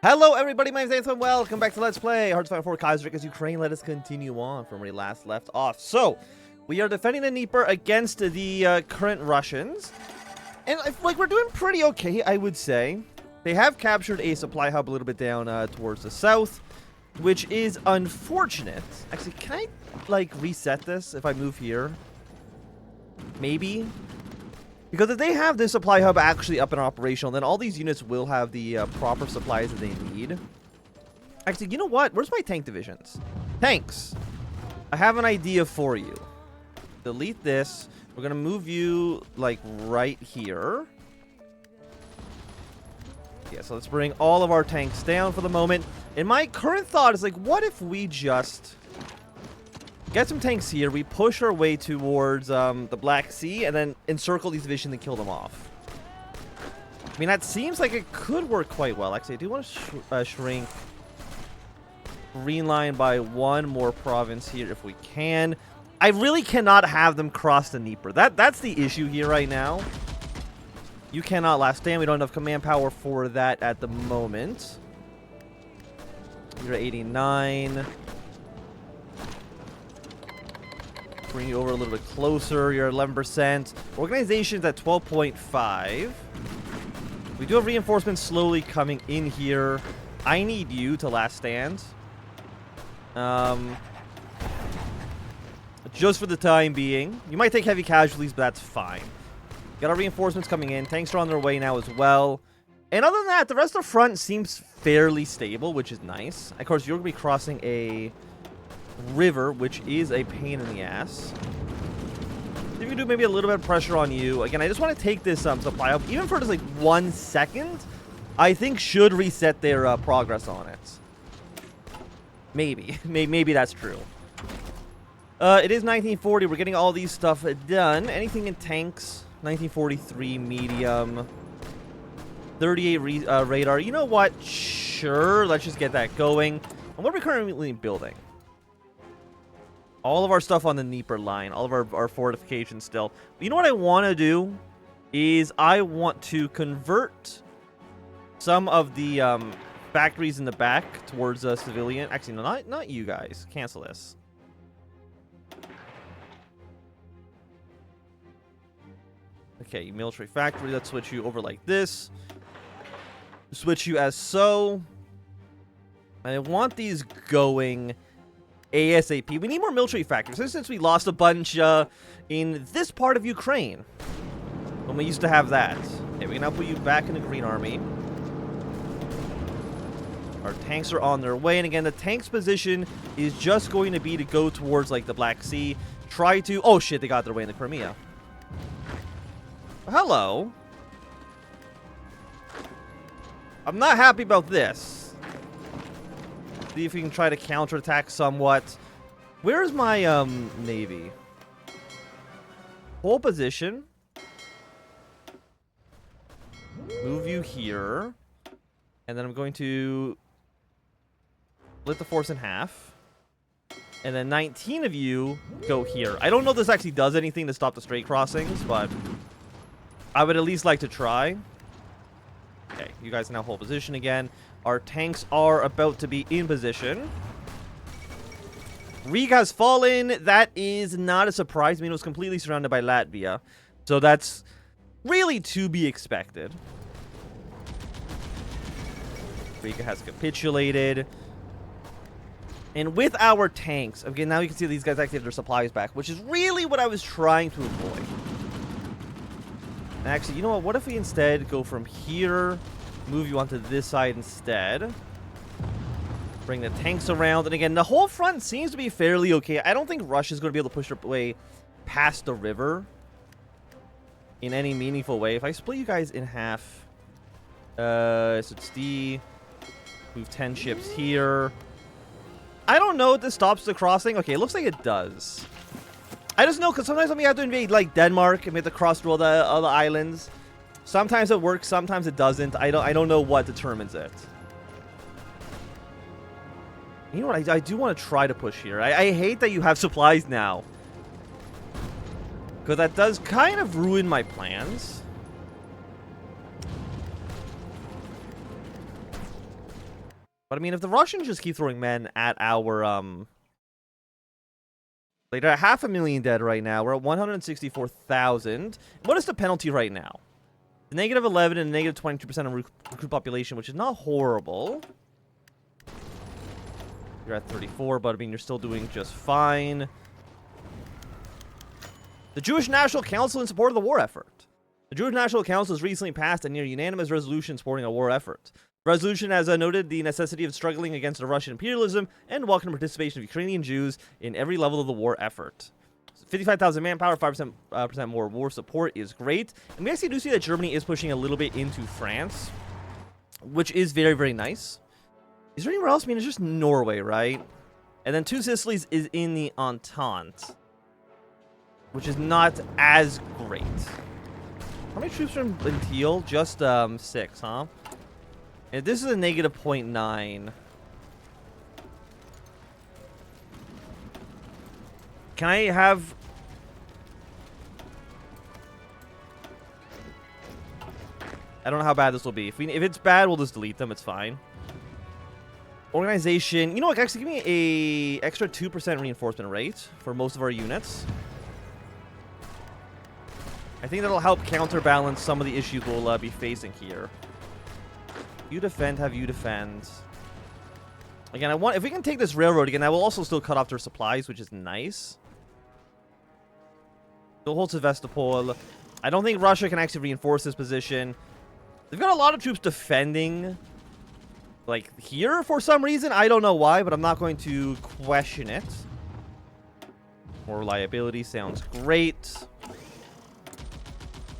Hello everybody, my name is Nathan. Welcome back to Let's Play Hearts of Iron 4 Kaiserreich as Ukraine. Let us continue on from where we last left off. So, we are defending the Dnieper against the current Russians. And we're doing pretty okay, I would say. They have captured a supply hub a little bit down towards the south, which is unfortunate. Actually, can I, reset this if I move here? Maybe? Because if they have this supply hub actually up and operational, then all these units will have the proper supplies that they need. Actually, you know what? Where's my tank divisions? Tanks! I have an idea for you. Delete this. We're going to move you, right here. Yeah, so let's bring all of our tanks down for the moment. And my current thought is, what if we just get some tanks here, we push our way towards the Black Sea, and then encircle these divisions and kill them off. I mean, that seems like it could work quite well. Actually, I do want to shrink Green Line by one more province here if we can. I really cannot have them cross the Dnieper. That's the issue here right now. You cannot last stand. We don't have command power for that at the moment. You're at 89. Bring you over a little bit closer. You're at 11%. Organization's at 12.5. We do have reinforcements slowly coming in here. I need you to last stand. Just for the time being. You might take heavy casualties, but that's fine. Got our reinforcements coming in. Tanks are on their way now as well. And other than that, the rest of the front seems fairly stable, which is nice. Of course, you're going to be crossing a river, which is a pain in the ass. If you do maybe a little bit of pressure on you. Again, I just want to take this supply up. Even for just 1 second, I think should reset their progress on it. Maybe. Maybe that's true. It is 1940. We're getting all these stuff done. Anything in tanks? 1943 medium. 38 radar. You know what? Sure. Let's just get that going. And what are we currently building? All of our stuff on the Dnieper line. All of our fortifications still. You know what I want to do? Is I want to convert some of the factories in the back towards civilian. Actually, no, not you guys. Cancel this. Okay, military factory. Let's switch you over like this. Switch you as so. And I want these going ASAP. We need more military factories. Since we lost a bunch in this part of Ukraine. When we used to have that. Okay, we can now put you back in the Green Army. Our tanks are on their way. And again, the tank's position is just going to be to go towards, the Black Sea. Try to... Oh, shit, they got their way in the Crimea. Hello. I'm not happy about this. See if we can try to counterattack somewhat. Where's my navy? Hold position. Move you here. And then I'm going to split the force in half. And then 19 of you go here. I don't know if this actually does anything to stop the straight crossings, but I would at least like to try. Okay, you guys now hold position again. Our tanks are about to be in position. Riga has fallen. That is not a surprise. I mean, it was completely surrounded by Latvia. So that's really to be expected. Riga has capitulated. And with our tanks, again, now you can see these guys actually have their supplies back, which is really what I was trying to avoid. And actually, you know what? What if we instead go from here, move you onto this side instead. Bring the tanks around. And again, the whole front seems to be fairly okay. I don't think Russia's going to be able to push their way past the river in any meaningful way. If I split you guys in half, so it's D, move 10 ships here. I don't know if this stops the crossing. Okay, it looks like it does. I just know because sometimes when we have to invade Denmark and we have to cross through all the islands, sometimes it works, sometimes it doesn't. I don't know what determines it. You know what? I do want to try to push here. I hate that you have supplies now, because that does kind of ruin my plans. But I mean, if the Russians just keep throwing men at our like, they're at 500,000 dead right now. We're at 164,000. What is the penalty right now? The -11 and -22% of recruit population, which is not horrible. You're at 34, but I mean, you're still doing just fine. The Jewish National Council in support of the war effort. The Jewish National Council has recently passed a near unanimous resolution supporting a war effort. The resolution has noted the necessity of struggling against Russian imperialism and welcome the participation of Ukrainian Jews in every level of the war effort. 55,000 manpower, 5% more war support is great. And we actually do see that Germany is pushing a little bit into France, which is very, very nice. Is there anywhere else? I mean, it's just Norway, right? And then Two Sicilies is in the Entente, which is not as great. How many troops are in Teal? Just 6, huh? And this is a -0.9. Can I have... I don't know how bad this will be. If it's bad, we'll just delete them. It's fine. Organization. You know what? Actually, give me a extra 2% reinforcement rate for most of our units. I think that'll help counterbalance some of the issues we'll be facing here. You defend, have you defend. Again, if we can take this railroad again, that will also still cut off their supplies, which is nice. Still hold Sevastopol. I don't think Russia can actually reinforce this position. They've got a lot of troops defending, like, here for some reason. I don't know why, but I'm not going to question it. More reliability sounds great.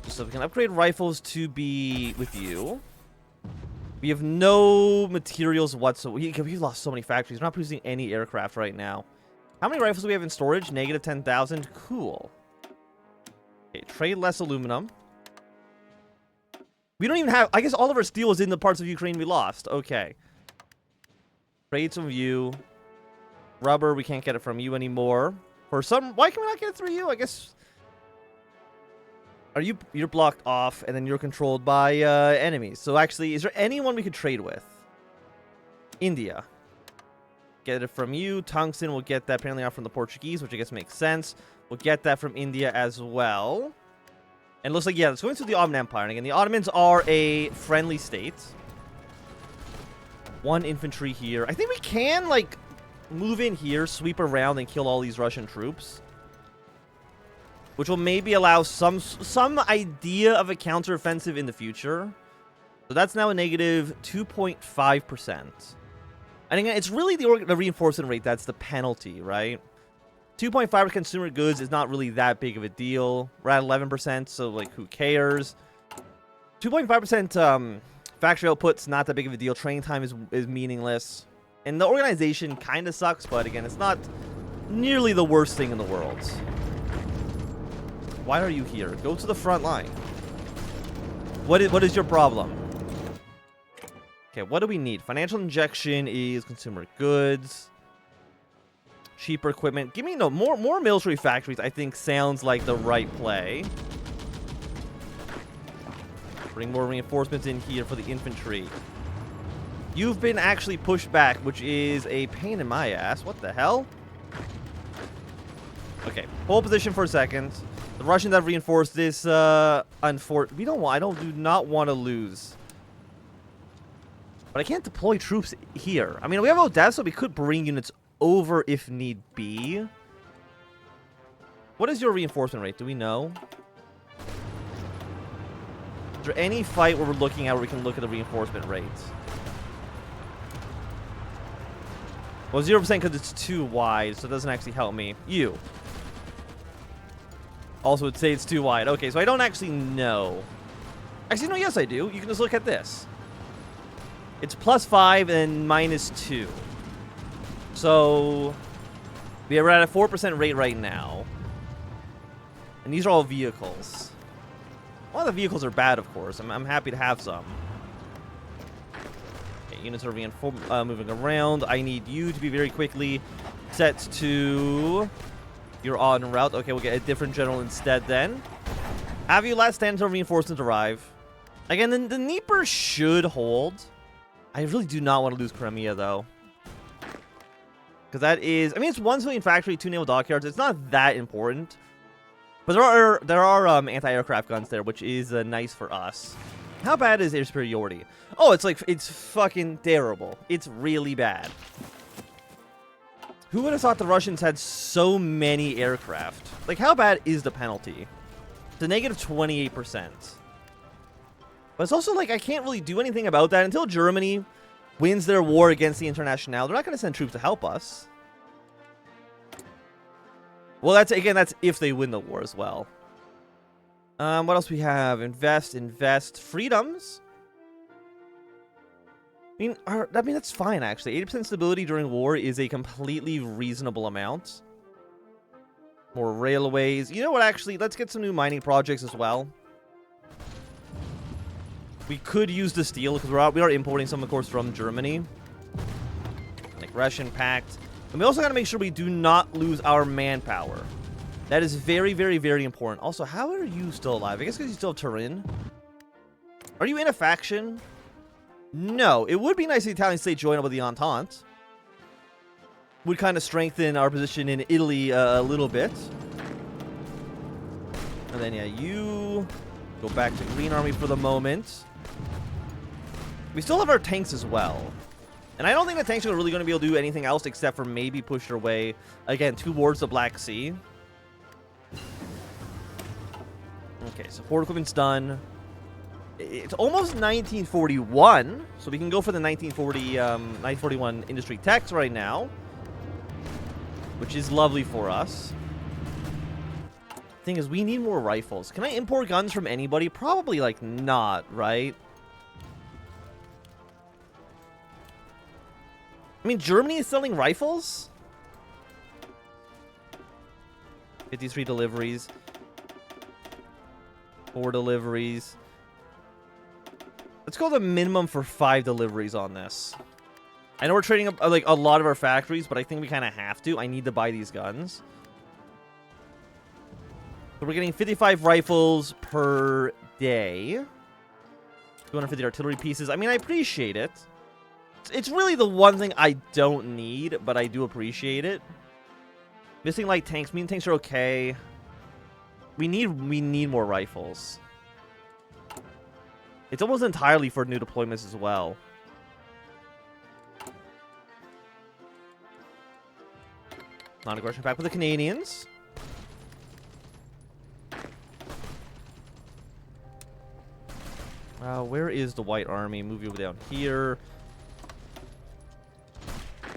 So we can upgrade rifles to be with you. We have no materials whatsoever. We've lost so many factories. We're not producing any aircraft right now. How many rifles do we have in storage? -10,000. Cool. Okay, trade less aluminum. We don't even have... I guess all of our steel is in the parts of Ukraine we lost. Okay. Trade some of you. Rubber, we can't get it from you anymore. For some... Why can we not get it through you? I guess... You're blocked off, and then you're controlled by enemies. So actually, is there anyone we could trade with? India. Get it from you. Tungsten, we'll get that apparently out from the Portuguese, which I guess makes sense. We'll get that from India as well. And it looks like, yeah, it's going through the Ottoman Empire. And again, the Ottomans are a friendly state. 1 infantry here. I think we can, like, move in here, sweep around, and kill all these Russian troops. Which will maybe allow some idea of a counteroffensive in the future. So that's now a -2.5%. And again, it's really the reinforcement rate that's the penalty, right? 2.5% consumer goods is not really that big of a deal. We're at 11%, so, like, who cares? 2.5% factory output's not that big of a deal. Training time is meaningless. And the organization kind of sucks, but again, it's not nearly the worst thing in the world. Why are you here? Go to the front line. What is your problem? Okay, what do we need? Financial injection is consumer goods. Cheaper equipment. Give me more military factories, I think sounds like the right play. Bring more reinforcements in here for the infantry. You've been actually pushed back, which is a pain in my ass. What the hell? Okay, hold position for a second. The Russians have reinforced this. I do not want to lose. But I can't deploy troops here. I mean, we have Odessa. We could bring units over if need be. What is your reinforcement rate? Do we know? Is there any fight where we're looking at where we can look at the reinforcement rates? Well, 0% because it's too wide, so it doesn't actually help me. You. Also, it'd say it's too wide. Okay, so I don't actually know. Actually, no, yes, I do. You can just look at this. It's +5 and -2. So, we are at a 4% rate right now. And these are all vehicles. A lot of the vehicles are bad, of course. I'm happy to have some. Okay, units are moving around. I need you to be very quickly set to... You're en route. Okay, we'll get a different general instead then. Have you last stand until reinforcements arrive. Again, the Dnieper should hold. I really do not want to lose Crimea, though. Because that is... I mean, it's 1 civilian factory, 2 naval dockyards. It's not that important. But there are anti-aircraft guns there, which is nice for us. How bad is air superiority? Oh, it's fucking terrible. It's really bad. Who would have thought the Russians had so many aircraft? Like, how bad is the penalty? It's a negative 28%. But it's also like, I can't really do anything about that until Germany wins their war against the Internationale. They're not going to send troops to help us. Well, that's if they win the war as well. What else we have? Invest. Freedoms. I mean, that's fine, actually. 80% stability during war is a completely reasonable amount. More railways. You know what, actually? Let's get some new mining projects as well. We could use the steel, because we are importing some, of course, from Germany. Like Russian Pact. And we also got to make sure we do not lose our manpower. That is very, very, very important. Also, how are you still alive? I guess because you still have Turin. Are you in a faction? No. It would be nice if the Italian state joined up with the Entente. Would kind of strengthen our position in Italy a little bit. And then, yeah, you go back to Green Army for the moment. We still have our tanks as well. And I don't think the tanks are really going to be able to do anything else except for maybe push their way, again, towards the Black Sea. Okay, support equipment's done. It's almost 1941, so we can go for the 1941 industry techs right now, which is lovely for us. Thing is, we need more rifles. Can I import guns from anybody? Probably, like, not, right? I mean, Germany is selling rifles? 53 deliveries. 4 deliveries. Let's go the minimum for 5 deliveries on this. I know we're trading up, like, a lot of our factories, but I think we kind of have to. I need to buy these guns. So we're getting 55 rifles per day. 250 artillery pieces. I mean, I appreciate it. It's really the one thing I don't need, but I do appreciate it. Missing light tanks. Medium tanks are okay. We need more rifles. It's almost entirely for new deployments as well. Non-aggression pact with the Canadians. Where is the White Army? Move you over down here.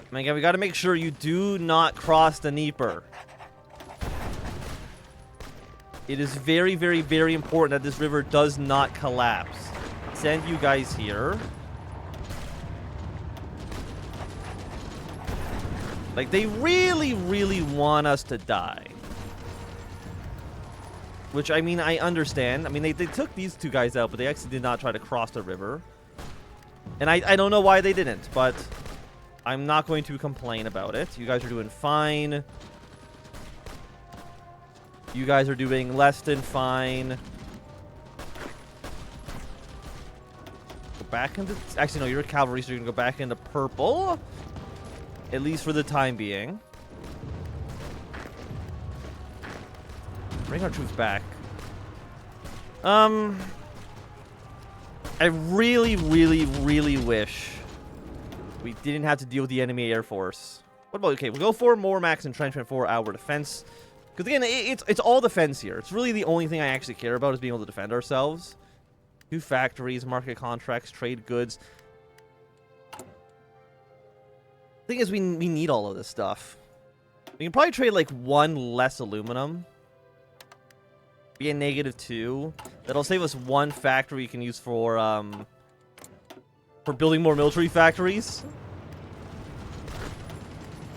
And again, we got to make sure you do not cross the Dnieper. It is very, very, very important that this river does not collapse. Send you guys here. Like, they really, really want us to die. Which, I mean, I understand. I mean, they took these 2 guys out, but they actually did not try to cross the river. And I don't know why they didn't, but I'm not going to complain about it. You guys are doing fine. You guys are doing less than fine. Go back into... Actually, no, you're a cavalry, so you're going to go back into purple. At least for the time being. Bring our troops back. I really, really, really wish we didn't have to deal with the enemy air force. What about... Okay, we'll go for more max entrenchment for our defense. Because again, it's all defense here. It's really the only thing I actually care about is being able to defend ourselves. 2 factories, market contracts, trade goods. Thing is, we need all of this stuff. We can probably trade like 1 less aluminum. Be a -2. That'll save us 1 factory we can use for building more military factories.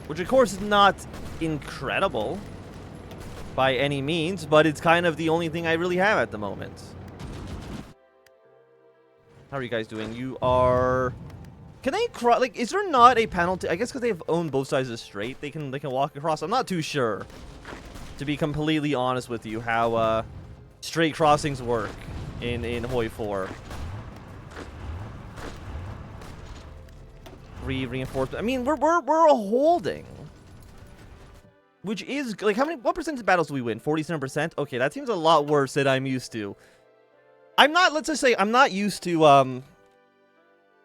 Which of course is not incredible by any means, but it's kind of the only thing I really have at the moment. How are you guys doing? You are... Can they cross? Like, is there not a penalty? I guess because they've owned both sides of the strait, they can walk across. I'm not too sure, to be completely honest with you, how strait crossings work in Hoi 4. degree reinforcement. I mean, we're holding. Which is, like, what percentage of battles do we win? 47%? Okay, that seems a lot worse than I'm used to. Let's just say, I'm not used to,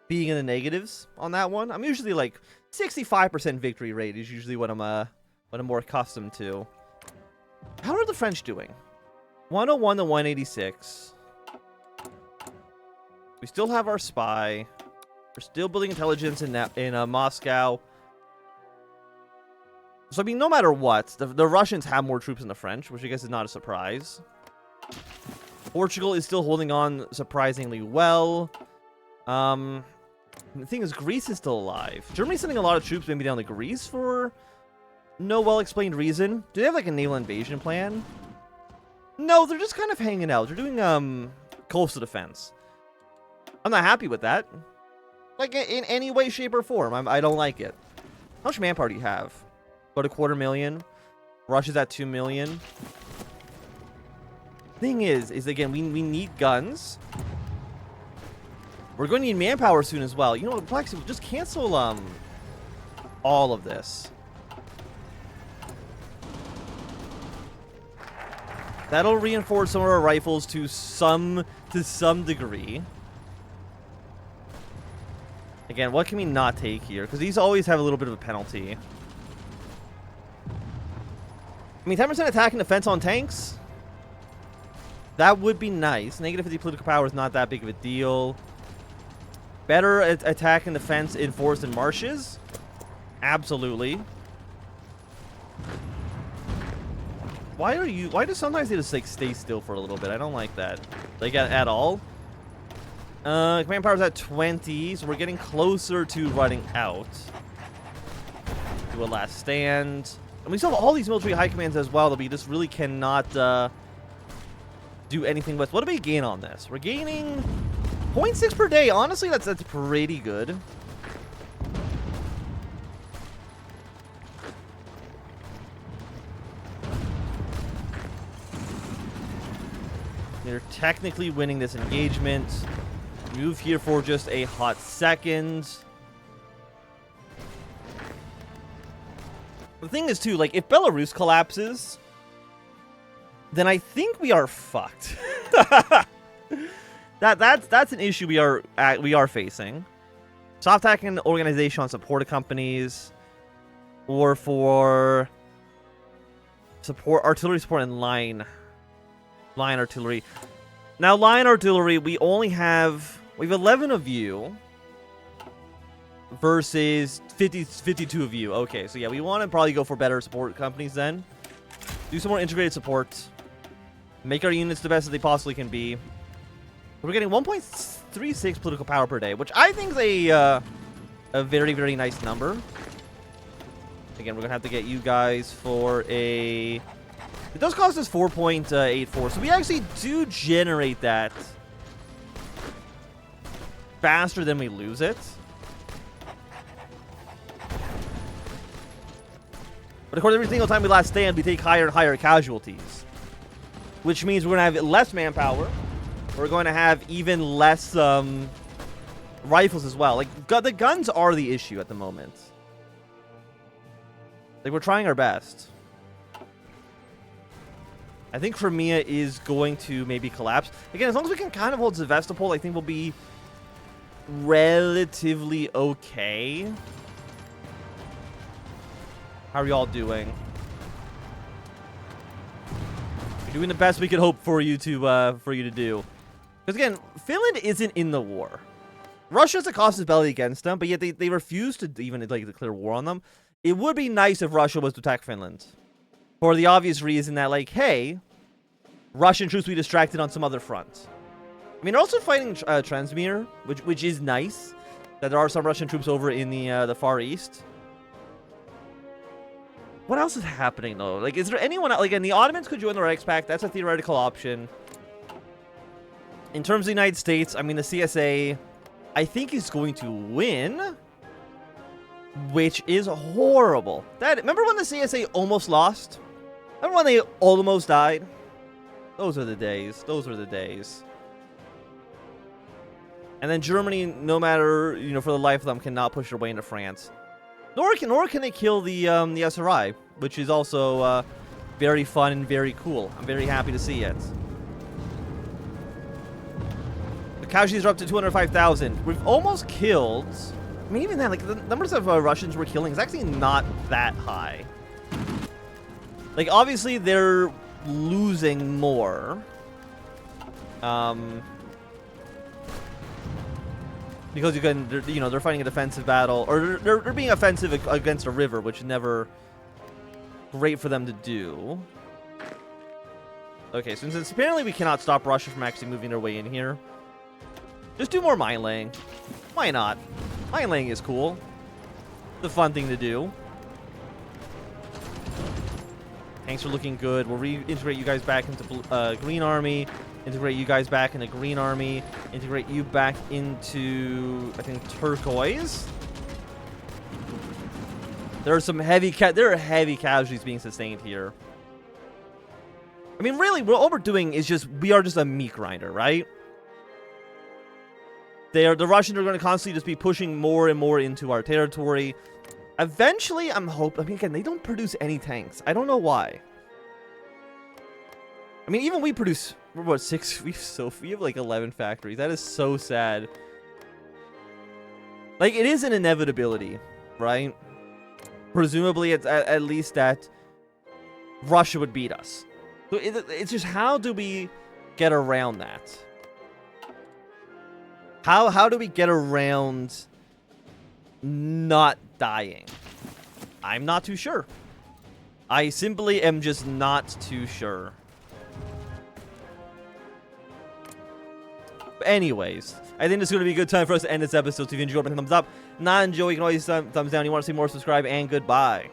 being in the negatives on that one. I'm usually, like, 65% victory rate is usually what I'm more accustomed to. How are the French doing? 101 to 186. We still have our spy. We're still building intelligence in Moscow. So, I mean, no matter what, the Russians have more troops than the French, which I guess is not a surprise. Portugal is still holding on surprisingly well. The thing is, Greece is still alive. Germany's sending a lot of troops maybe down to Greece for no well-explained reason. Do they have, like, a naval invasion plan? No, they're just kind of hanging out. They're doing, coastal defense. I'm not happy with that. Like, in any way, shape, or form. I don't like it. How much manpower do you have? About 250,000. Russia's at 2 million. Thing is again, we need guns. We're going to need manpower soon as well. You know what, Plexi, just cancel all of this. That'll reinforce some of our rifles to some degree. Again, what can we not take here? Because these always have a little bit of a penalty. I mean, 10% attack and defense on tanks? That would be nice. Negative 50 political power is not that big of a deal. Better attack and defense in forests and marshes? Absolutely. Why do sometimes they just, like, stay still for a little bit? I don't like that. Like, at all. Command power's at 20, so we're getting closer to running out. Do a last stand. And we still have all these military high commands as well that we just really cannot do anything with. What do we gain on this? We're gaining 0.6 per day. Honestly, that's pretty good. They're technically winning this engagement. Move here for just a hot second. The thing is, too, like, if Belarus collapses, then I think we are fucked. That's an issue we are facing. Soft attacking organization on support companies, or for artillery support and line artillery. Now, line artillery, we have 11 of you versus 52 of you. Okay, so yeah, we want to probably go for better support companies then. Do some more integrated support. Make our units the best that they possibly can be. We're getting 1.36 political power per day, which I think is a very, very nice number. Again, we're going to have to get you guys for a... It does cost us 4.84, so we actually do generate that faster than we lose it. But of course, every single time we last stand, we take higher and higher casualties. Which means we're going to have less manpower. We're going to have even less rifles as well. Like, the guns are the issue at the moment. Like, we're trying our best. I think Crimea is going to maybe collapse. Again, as long as we can kind of hold Sevastopol, I think we'll be relatively okay. How are y'all doing? We're doing the best we could hope for you to do. Because again, Finland isn't in the war. Russia's a casus belli against them, but yet they refuse to even like declare war on them. It would be nice if Russia was to attack Finland. For the obvious reason that, like, hey, Russian troops will be distracted on some other front. I mean, they're also fighting Transmir, which is nice. That there are some Russian troops over in the Far East. What else is happening, though? Like, is there anyone... Like, again, the Ottomans could join the Reichspakt. Pact. That's a theoretical option. In terms of the United States, I mean, the CSA, I think, is going to win. Which is horrible. Remember when the CSA almost lost? Remember when they almost died? Those are the days. Those are the days. And then Germany, no matter, you know, for the life of them, cannot push their way into France. Nor can they kill the SRI, which is also very fun and very cool. I'm very happy to see it. The casualties are up to 205,000. We've almost killed... I mean, even then, like, the numbers of Russians we're killing is actually not that high. Like, obviously, they're losing more. Because they're fighting a defensive battle, or they're being offensive against a river, which is never great for them to do. Okay, so since apparently we cannot stop Russia from actually moving their way in here, just do more mine laying. Why not? Mine laying is cool. It's a fun thing to do. Tanks are looking good. We'll reintegrate you guys back into Green Army. Integrate you guys back into Green Army. Integrate you back into, I think, Turquoise. There are some heavy casualties being sustained here. I mean, really, all we're doing is we are just a meat grinder, right? The Russians are going to constantly just be pushing more and more into our territory. Eventually, I mean, again, they don't produce any tanks. I don't know why. I mean, even we produce, we're what, 6? We have like 11 factories. That is so sad. Like, it is an inevitability, right? Presumably, it's at least that Russia would beat us. So it's just, how do we get around that? How do we get around not dying? I'm not too sure. I simply am just not too sure. Anyways, I think this is going to be a good time for us to end this episode. So if you enjoyed, thumbs up. Not enjoy, you can always thumbs down. You want to see more, subscribe, and goodbye.